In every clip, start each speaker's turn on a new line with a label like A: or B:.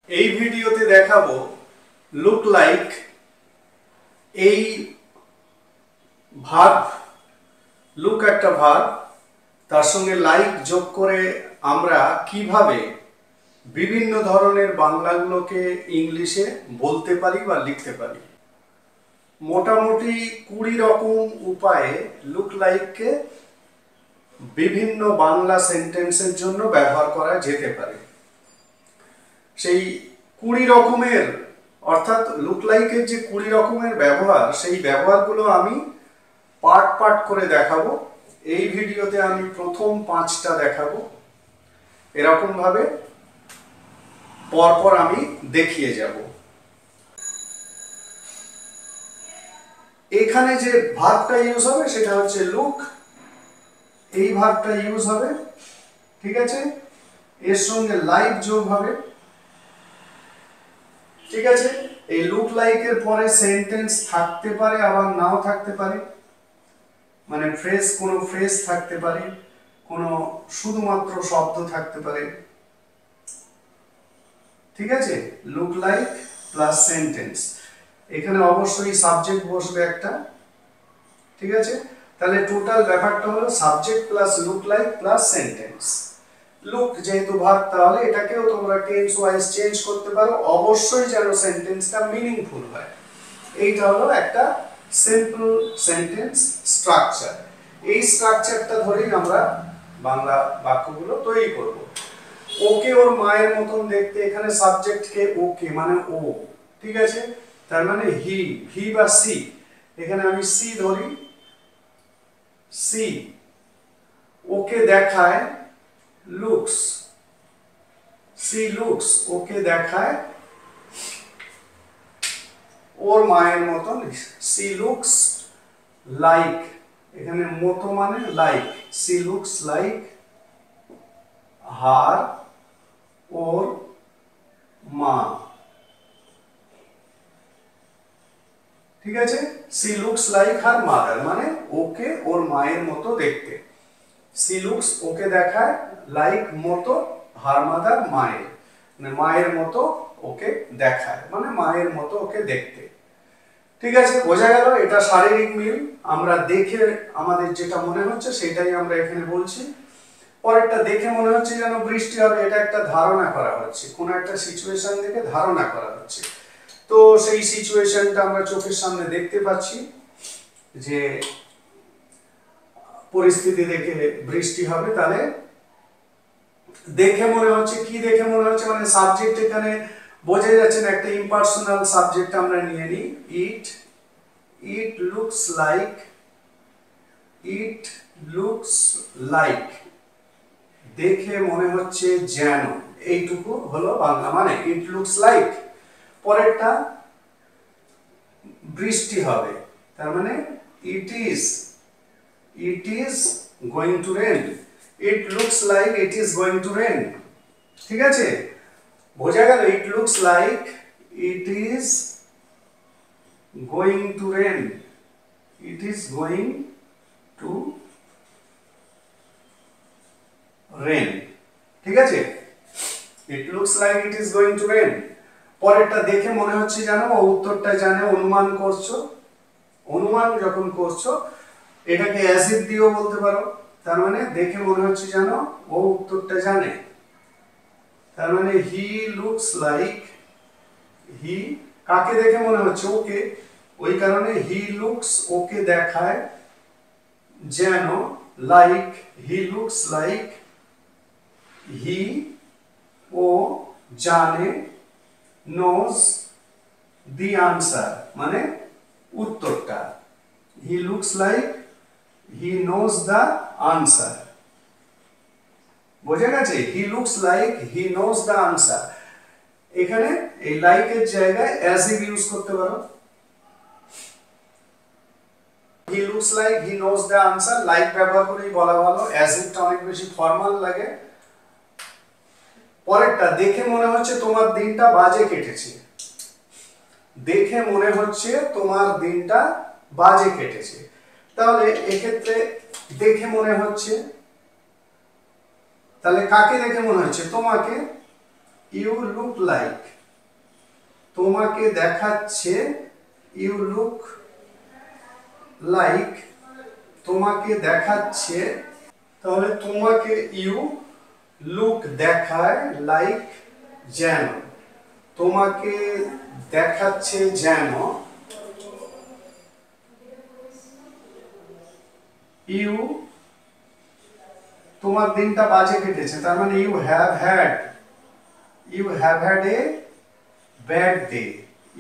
A: এই ভিডিওতে দেখাবো লুক লাইক এই ভার্ব। লুক একটা ভার্ব, তার সঙ্গে লাইক যোগ করে আমরা কিভাবে বিভিন্ন ধরনের বাংলাগুলোকে ইংলিশে বলতে পারি বা লিখতে পারি। মোটামুটি 20 রকম উপায়ে লুক লাইককে বিভিন্ন বাংলা সেন্টেন্সের জন্য ব্যবহার করা যেতে পারে। সেই 20 রকমের অর্থাৎ লুক লাইকের যে 20 রকমের ব্যবহার, সেই ব্যবহারগুলো আমি পার্ট পার্ট করে দেখাবো। এই ভিডিওতে আমি প্রথম 5টা দেখাবো, এরকম ভাবে পরপর আমি দেখিয়ে যাব। এখানে যে ভার্বটা ইউজ হবে সেটা হচ্ছে লুক, এই ভার্বটা ইউজ হবে, ঠিক আছে। এর সঙ্গে লাইক যোগ হবে, ঠিক আছে। এই লুক লাইকের পরে সেন্টেন্স থাকতে পারে আবার নাও থাকতে পারে, মানে ফ্রেজ, কোনো ফ্রেজ থাকতে পারে, কোনো শুধুমাত্র শব্দ থাকতে পারে, ঠিক আছে। লুক লাইক প্লাস সেন্টেন্স, এখানে অবশ্যই সাবজেক্ট বসবে একটা, ঠিক আছে। তাহলে টোটাল ব্যাপারটা হলো subject plus look like plus sentence. Look যেহেতু ভার্ব, তাহলে এটাকেও তোমরা টেন্স ওয়াইজ চেঞ্জ করতে পারো, অবশ্যই যেন সেন্টেন্সটা মিনিংফুল হয়। এইটা হলো একটা সিম্পল সেন্টেন্স স্ট্রাকচার। এই স্ট্রাকচারটা ধরেই আমরা বাংলা বাক্যগুলো তৈরি করব। ওকে ওর মায়ের মতন দেখতে, এখানে সাবজেক্টকে ওকে মানে ও, ঠিক আছে। তার মানে হি, ভি বা সি, এখানে আমি সি ধরি, সি। ওকে দেখায় লুকস, সি লুকস, ওকে দেখায় ওর মায়ের মতন, সি লুকস লাইক, এখানে মতো মানে like, she looks like her, ওর মা, ঠিক আছে। She looks like her mother মানে ওকে ওর মায়ের মতো দেখতে। সি লুকস ওকে দেখায়, লাইক মতো, হার মাদার মায়ের, মানে মায়ের মতো ওকে দেখায়, মানে মায়ের মতো ওকে দেখতে, ঠিক আছে। বোঝা গেল? এটা শারীরিক মিল, আমরা দেখে আমাদের যেটা মনে হচ্ছে সেটাই আমরা এখানে বলছি। পরেরটা দেখে মনে হচ্ছে যেন বৃষ্টি হবে, এটা একটা ধারণা করা হচ্ছে, কোন একটা সিচুয়েশন থেকে ধারণা করা হচ্ছে। তো সেই সিচুয়েশনটা আমরা চোখের সামনে দেখতে পাচ্ছি যে পরিস্থিতি দেখে বৃষ্টি হবে, তাহলে দেখে মনে হচ্ছে, কি দেখে মনে হচ্ছে মানে সাবজেক্ট এখানে বোঝা যাচ্ছে না, একটা ইম্পার্সোনাল সাবজেক্ট আমরা নিয়ে নিই, it, it looks like, it looks like, দেখে মনে হচ্ছে যেন, এইটুকু হলো বাংলা মানে ইট লুকস লাইক। পরেরটা বৃষ্টি হবে, তার মানে it is, it is going to rain, it looks like it is going to rain, ঠিক আছে। বোঝা গেল? It looks like it is going to rain, it is going to rain, ঠিক আছে। It looks like it is going to rain. পরেরটা দেখে মনে হচ্ছে জানো, ও উত্তরটা জানে, অনুমান করছো, অনুমান যখন করছো এটাকে অ্যাজ ইফ দিয়েও বলতে পারো, তার মানে দেখে মনে হচ্ছে জানো ও উত্তরটা জানে, তার মানে হি লুকস লাইক, হি কাকে দেখে মনে হচ্ছে, ওকে, ওই কারণে হি লুকস ওকে দেখায় যেন, লাইক হি লুকস লাইক, হি ও জানে, নোজ দি আনসার মানে উত্তরটা, he looks like he knows the answer. বোঝা গেছে? He looks like he knows the answer. এখানে এই লাইকের জায়গায় অ্যাজ ইফ ইউজ করতে পারো, he looks like he knows the answer, like ব্যবহার করেই বলা ভালো, অ্যাজ ইফটা অনেক বেশি ফর্মাল লাগে। পরেরটা দেখে মনে হচ্ছে তোমার দিনটা বাজে কেটেছে, দেখে মনে হচ্ছে তোমার দিনটা বাজে কেটেছে, তাহলে এক্ষেত্রে দেখে মনে হচ্ছে, তাহলে কাকে দেখে মনে হচ্ছে, তোমাকে, ইউ লুক লাইক, তোমাকে দেখাচ্ছে, ইউ লুক লাইক, তোমাকে দেখাচ্ছে, তাহলে তোমাকে ইউ লুক দেখায়, লাইক যেন, তোমাকে দেখাচ্ছে যেন, ইউ তোমার দিনটা বাজে কেটেছে, তার মানে you have had a bad day,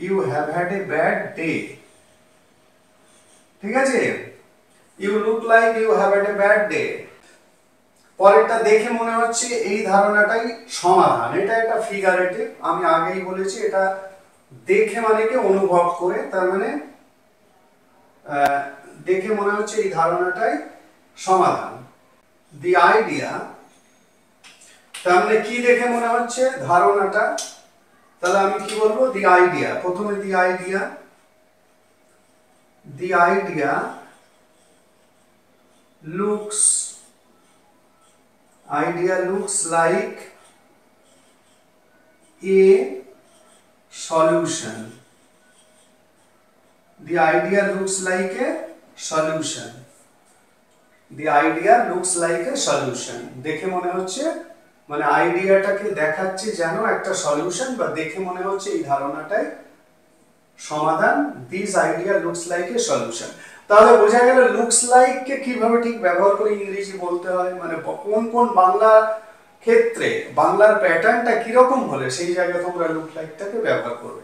A: you have had a bad day. ঠিক আছে, you look like you have had a bad day. পরেরটা দেখে মনে হচ্ছে, এই ধারণাটাই সমাধান। এটা একটা ফিগারেটিভ, আমি আগেই বলেছি এটা দেখে মানে কি অনুভব করে, তার মানে দেখে মনে হচ্ছে এই ধারণাটাই সমাধান। দি আইডিয়া, তার মানে কি দেখে মনে হচ্ছে ধারণাটা, তাহলে আমি কি বলবো, দি আইডিয়া, প্রথমে the idea looks like a solution. The idea looks like a solution. The idea looks like a solution. দেখে মনে হচ্ছে, মানে আইডিয়াটাকে দেখাচ্ছে যেন একটা সলিউশন, বা দেখে মনে হচ্ছে এই ধারণাটাই সমাধান। This idea looks like a solution. তাহলে বোঝা গেল লুকস লাইক কে কিভাবে ঠিক ব্যবহার করে ইংরেজি বলতে হয়, মানে কোন কোন বাংলা ক্ষেত্রে বাংলার প্যাটার্নটা কিরকম হলে সেই জায়গায় তোমরা লুক লাইকটাকে ব্যবহার করবে।